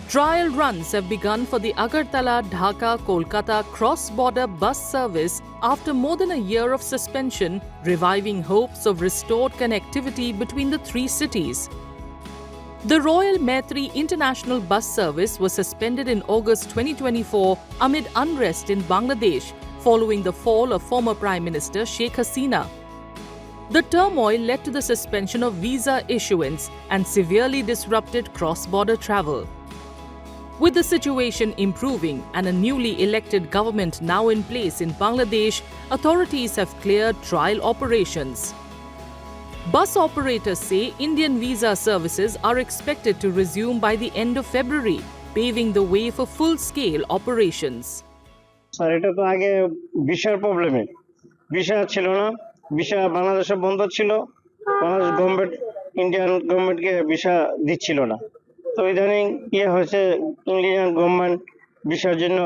Trial runs have begun for the Agartala-Dhaka-Kolkata cross-border bus service after more than a year of suspension, reviving hopes of restored connectivity between the three cities. The Royal Maitri International Bus Service was suspended in August 2024 amid unrest in Bangladesh following the fall of former Prime Minister Sheikh Hasina. The turmoil led to the suspension of visa issuance and severely disrupted cross-border travel. With the situation improving and a newly elected government now in place in Bangladesh, authorities have cleared trial operations. Bus operators say Indian visa services are expected to resume by the end of February, paving the way for full-scale operations. Sir এটা তো আগে ভিসার প্রবলেমে visa ছিল না visa বাংলাদেশে বন্ধ ছিল বাংলাদেশ গভর্নমেন্ট ইন্ডিয়ান গভর্নমেন্টকে ভিসা দিচ্ছিল না তো ইদানিং হয়েছে ইন্ডিয়ান গভর্নমেন্ট ভিসার জন্য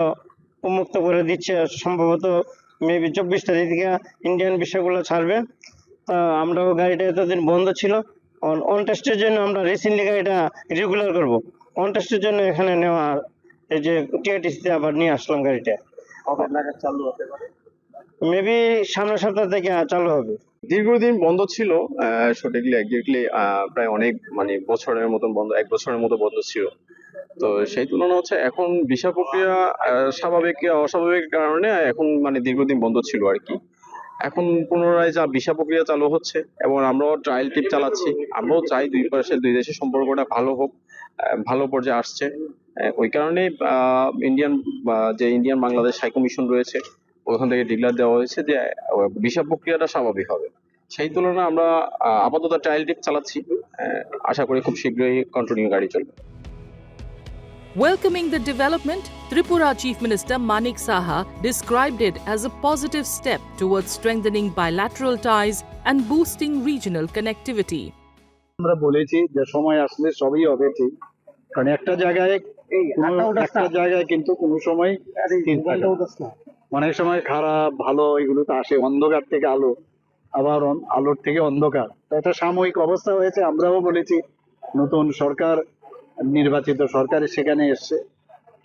উন্মুক্ত করে দিচ্ছে সম্ভবত মেবি 24 তারিখ থেকে ইন্ডিয়ান ভিসাগুলো ছাড়বে আমরাও গাড়িটা এতদিন বন্ধ ছিল অন টেস্টের জন্য আমরা রিসেন্টলি গাড়িটা রেগুলার করব অন টেস্টের জন্য এখানে নেওয়া এই যে টিআরটিসিতে আবার নিয়ে আসলাম গাড়িটা চালু হতে পারে মেবি সামনের সপ্তাহ থেকে চালু হবে দীর্ঘদিন বন্ধ ছিল সঠিকলি এক্স্যাক্টলি প্রায় অনেক বছরের মতন বন্ধ 1 বছরের মতো বন্ধ ছিল তো সেই তুলনা হচ্ছে এখন ভিসা প্রক্রিয়া স্বাভাবিক অস্বাভাবিক কারণে এখন দীর্ঘদিন বন্ধ ছিল আর কি এখন পুনরায় যা ভিসা প্রক্রিয়া চালু হচ্ছে এবং আমরাও ট্রায়াল ট্রিপ চালাচ্ছি আমরাও চাই দুই দেশের সম্পর্কটা ভালো হোক ভালো পর্যায়ে আসছে ওই কারণে ইন্ডিয়ান বাংলাদেশ হাই কমিশন রয়েছে ওখান থেকে ডিক্লেয়ার দেওয়া হয়েছে যে ভিসা প্রক্রিয়াটা স্বাভাবিক হবে সেই তুলনায় আমরা আপাতত ট্রায়াল ট্রিপ চালাচ্ছি আশা করি খুব শীঘ্রই কন্টিনিউ গাড়ি চলবে Welcoming the development, Tripura Chief Minister Manik Saha described it as a positive step towards strengthening bilateral ties and boosting regional connectivity. আমরা বলেছি যে সময় আসলে সবই হবে ঠিক কারণ একটা জায়গায় কিন্তু কোনো সময় অনেক সময় খারাপ ভালো এগুলো তো আসে অন্ধকার থেকে আলো আবার আলোর থেকে অন্ধকার এটা সাময়িক অবস্থা হয়েছে আমরাও বলেছি নতুন সরকার নির্বাচিত সরকার সেখানে এসছে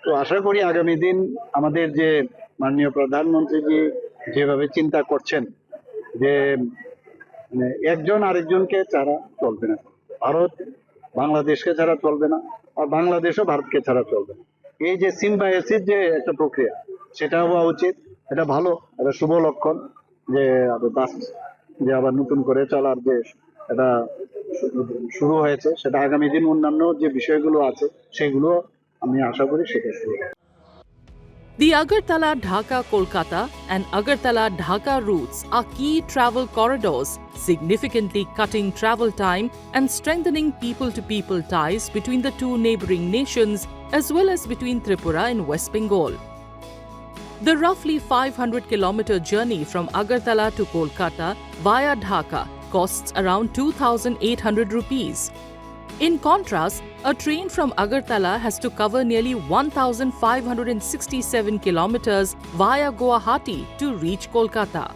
তো আশা করি আগামী দিন আমাদের যে মাননীয় প্রধানমন্ত্রী যেভাবে চিন্তা করছেন যে একজন আরেকজনকে ছাড়া চলবে না ভারত বাংলাদেশকে ছাড়া চলবে না আর বাংলাদেশও ভারতকে ছাড়া চলবে না এই যে সিম্বায়োসিস যে একটা প্রক্রিয়া সেটা হওয়া উচিত এটা ভালো এটা শুভ লক্ষণ যে আবার নতুন করে চলার যে এটা শুরু হয়েছে সেটা আগামী দিন অন্যান্য যে বিষয়গুলো আছে সেগুলো আমি আশা করি সেক্ষেত্রে The Agartala-Dhaka-Kolkata and Agartala-Dhaka routes are key travel corridors, significantly cutting travel time and strengthening people-to-people ties between the two neighbouring nations as well as between Tripura and West Bengal. The roughly 500-kilometre journey from Agartala to Kolkata via Dhaka costs around 2,800 rupees. In contrast, a train from Agartala has to cover nearly 1,567 kilometres via Guwahati to reach Kolkata.